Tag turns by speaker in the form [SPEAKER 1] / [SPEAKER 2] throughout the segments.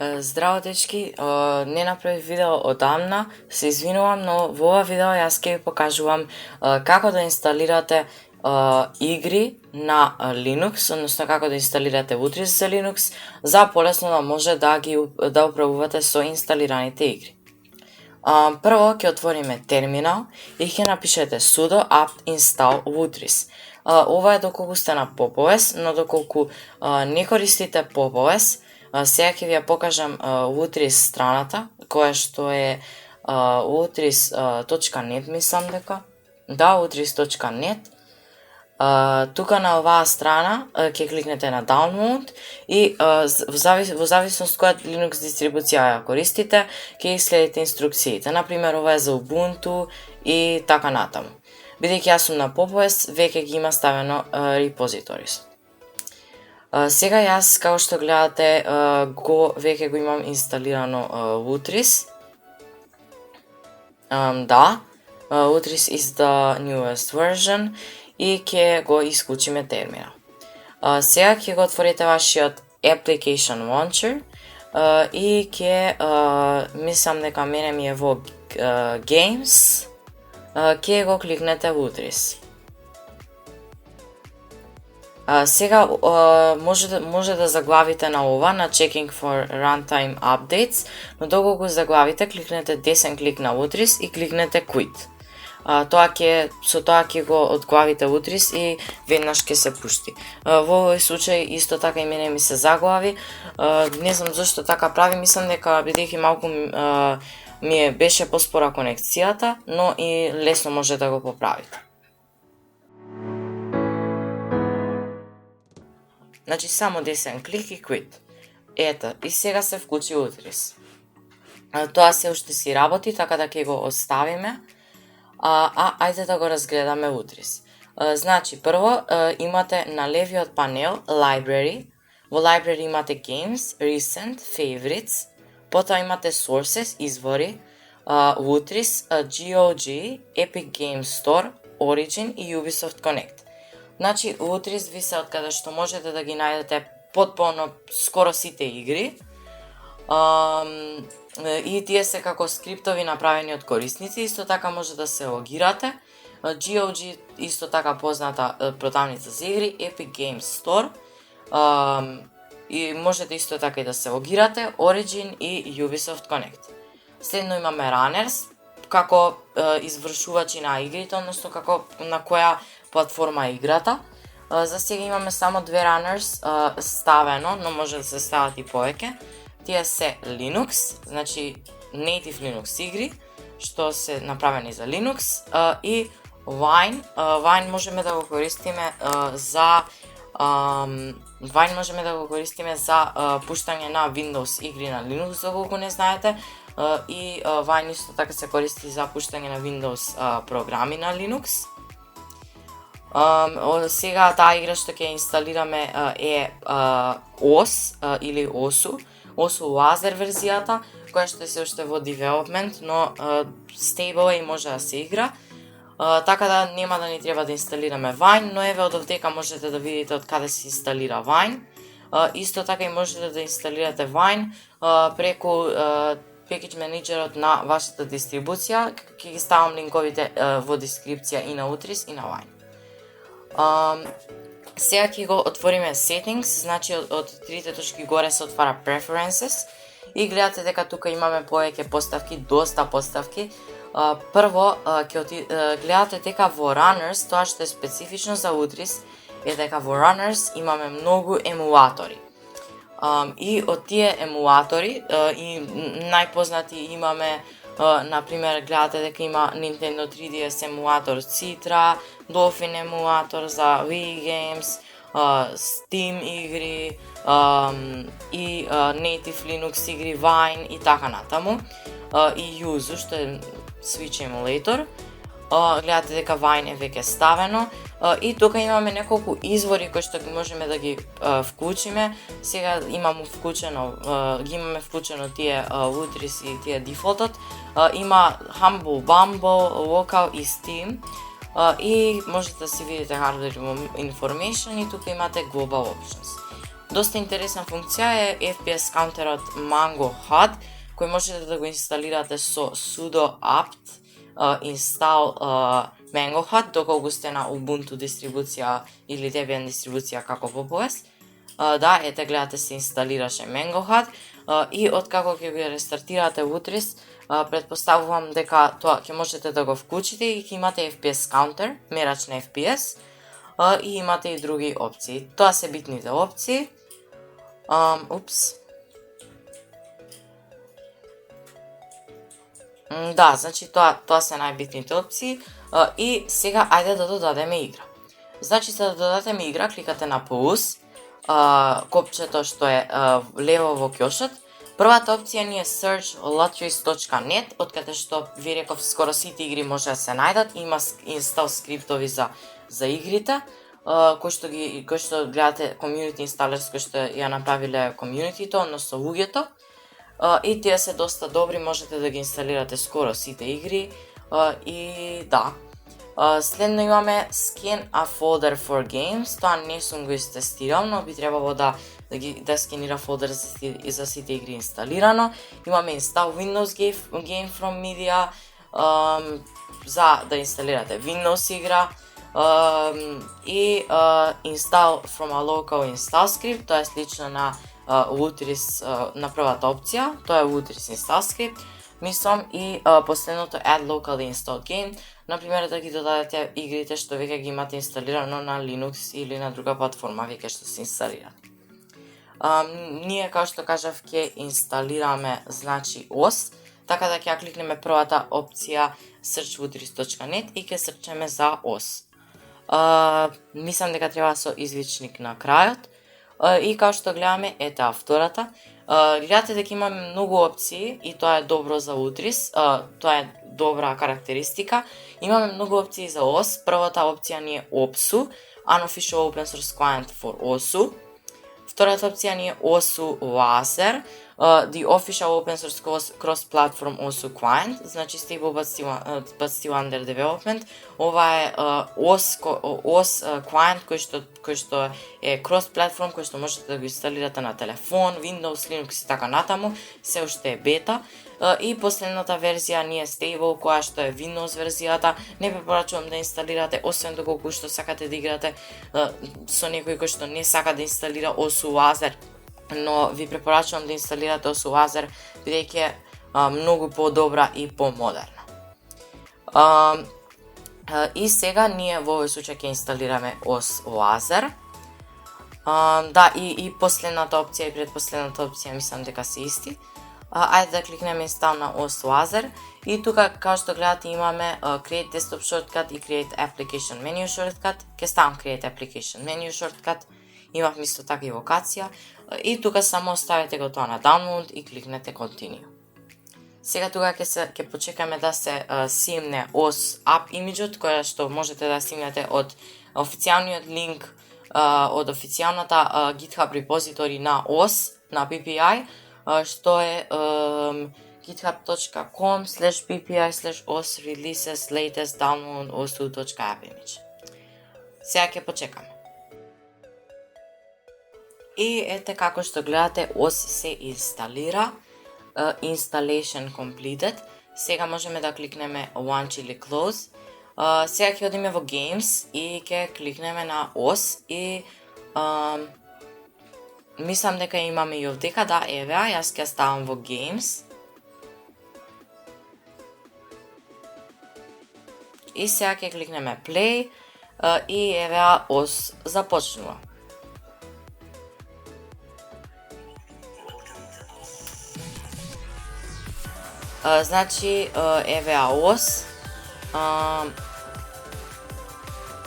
[SPEAKER 1] Здраво дечки, не направив видео одамна, се извинувам, но во ова видео јас ќе ви покажувам како да инсталирате игри на Linux, односно како да инсталирате Utris за Linux, за полесно да може да управувате со инсталираните игри. Прво ќе отвориме терминал и ќе напишете sudo apt install Utris. Ова е доколку сте на PopOS, но доколку не користите PopOS, сега ќе ви ја покажам Utris страната, која што е utris.net, мислам дека. Да, utris.net. Тука на оваа страна ќе кликнете на download и во зависност која Linux дистрибуција ја користите, ќе следите инструкциите. Например, ова е за Ubuntu и така натаму. Бидејќи јас сум на PopOS, веќе ги има ставено репозиторис. Сега јас, како што гледате, веќе го имам инсталирано Utris. Да, Utris is the newest version и ќе го исклучиме терминал. Сега ќе го отворите вашиот application launcher и ќе, мислам дека мене ми е во games, ќе го кликнете Utris. Сега може да заглавите на ова, на checking for runtime updates, но доколку заглавите, кликнете десен клик на Utris и кликнете quit. Со тоа ќе го одглавите Utris и веднаш ќе се пушти. Во овој случај исто така и мене ми се заглави. Не знам зашто така прави, мислам дека бидејќи малку ми беше поспора конекцијата, но и лесно може да го поправите. Значи само десен клик и quit. Ето, и сега се вклучи Utris. Тоа се уште си работи, така да ќе го оставиме. Ајде да го разгледаме Utris. Значи, прво имате на левиот панел Library. Во Library имате Games, Recent, Favorites. Потоа имате Sources, извори, Utris, GOG, Epic Games Store, Origin и Ubisoft Connect. Значи, Utris ви се откаде што можете да ги најдете потполно скоро сите игри. И тие се како скриптови направени од корисници, исто така може да се логирате. GOG исто така позната продавница за игри, Epic Games Store. И можете исто така и да се логирате, Origin и Ubisoft Connect. Следно имаме Runners, како извршувачи на игрите, односно како на која платформа е играта. За сега имаме само две Runners ставено, но може да се стават и повеќе. Тие се Linux, значи native Linux игри, што се направени за Linux, и Wine. Wine можеме да го користиме за пуштање на Windows игри на Linux, доколку не знаете, и Wine исто така се користи за пуштање на Windows програми на Linux. Сега таа игра што ќе инсталираме е OS или OSU Laser верзијата, која што се уште во development, но stable и може да се игра. Така да нема да ни треба да инсталираме Wine, но еве од овдека можете да видите од каде се инсталира Wine. Исто така и можете да инсталирате Wine преку package менеджерот на вашата дистрибуција. Ќе ги ставам линковите во дескрипција и на Utris и на Wine. Сега ќе го отвориме Settings, значи од трите точки горе се отвара Preferences и гледате дека тука имаме повеќе поставки, доста поставки. Прво ќе гледате дека во Runners, тоа што е специфично за Utris, е дека во Runners имаме многу емулатори. И од тие емулатори и најпознати имаме, например, гледате дека има Nintendo 3DS емулатор Citra, Dolphin емулатор за Wii Games, Steam игри и native Linux игри, Wine и така натаму, и Yuzu, што е Switch Emulator. Гледате дека Wine е веќе ставено и тука имаме неколку извори кои што ги можеме да ги вклучиме. Сега имаме вклучено тие Utris и тие дефолтот. Има Humble Bumble, Local и Steam. И можете да си видите Hardware Information и тука имате Global Options. Доста интересна функција е FPS counterот Mango HUD, кој можете да го инсталирате со sudo apt install Mango HUD доколку сте на Ubuntu дистрибуција или Debian дистрибуција како Pop!OS. Да, ете гледате се инсталираше Mango HUD и откако ќе го рестартирате Utris, предпоставувам дека тоа ќе можете да го вклучите и ќе имате FPS counter, мерач на FPS, и имате и други опции. Тоа се битните опции. Да, значи тоа се најбитните опции. И сега ајде да додадеме игра. Значи за да додадеме игра, кликате на plus, копчето што е лево во ќошот. Првата опција ни е search lotteries.net, откаде што ви реков скоро сите игри може да се најдат, има инстал скриптови за игрите, кои што гледате community installers кои што ја направиле community-то, односно луѓето. И тие се доста добри, можете да ги инсталирате скоро сите игри. И да. Следно имаме Scan a folder for games, тоа не сум го истестирал, но би требало да скенира фолдер за сите игри инсталирано. Имаме Install Windows Game from Media, за да инсталирате Windows игра, и Install from a local install script, тоа е слично на Utris, на првата опција, тоа е Utris install script. Мислам и последното Add locally installed game, например да ги додадете игрите што веќе ги имате инсталирано на Linux или на друга платформа веќе што се инсталираат. Ние, како што кажав, ќе инсталираме, значи, OS, така да ќе кликнеме првата опција search.utris.net и ќе срчеме за OS. Мислам дека треба со извичник на крајот. И како што гледаме, ете втората. Гледате дека имаме многу опции и тоа е добро за Utris, тоа е добра карактеристика. Имаме многу опции за OS. Првата опција ни е OPSU, Unofficial Open Source Client for OSU. Втората опција ни е OSU Laser, the Official Open Source Cross-Platform OSU Client, значи stable but still under development. Ова е OS client кој што е cross-platform, кој што можете да го инсталирате на телефон, Windows, Linux и така натаму, се уште е бета. И последната верзија ни е stable, која што е Windows верзијата. Не препорачувам да инсталирате, освен доколку што сакате да играте со некој кој што не сака да инсталира OSU Laser, но ви препорачувам да инсталирате OSU Laser, бидејќи е многу подобра и помодерна. И сега ние во овој случај ќе инсталираме OSU Laser. Да, и последната опција и предпоследната опција мислам дека се исти. Ајде да кликнеме install на OSU Laser и тука, како што гледате, имаме Create Desktop Shortcut и Create Application Menu Shortcut. Ке ставам Create Application Menu Shortcut. Имав исто така и локација. И тука само оставете го тоа на download и кликнете Continue. Сега тука ќе почекаме да се симне OS App имиджот, која што можете да симнете од официјалниот линк од официјалната GitHub репозитори на OS, на PPI, што е github.com/ppi/os releases latest download osu.appimage. Сега ќе почекаме. И ете како што гледате, OS се инсталира. Installation completed. Сега можеме да кликнеме Launch или Close. Сега ќе одиме во Games и ќе кликнеме на OS и мислам дека имаме и овдека, да, еве, јас ќе ставам во Games. И сега ќе кликнеме Play и еве OS започнува. Значи, еве OS.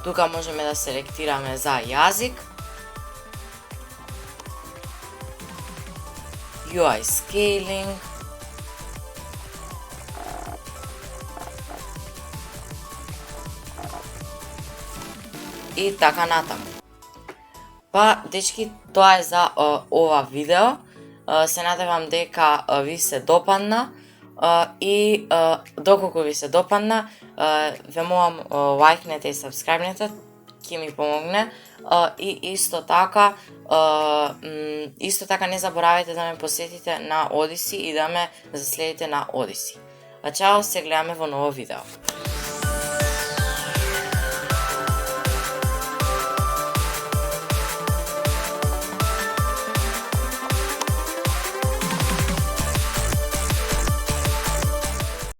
[SPEAKER 1] Тука можеме да селектираме за јазик. UI scaling. И така натаму. Па, дечки, тоа е за ова видео. Се надевам дека ви се допадна. И доколку ви се допадна, ве молам лајкнете и сабскрајбнете, ќе ми помогне. И исто така не заборавајте да ме посетите на Одиси и да ме заследите на Одиси. А чао, се гледаме во ново видео.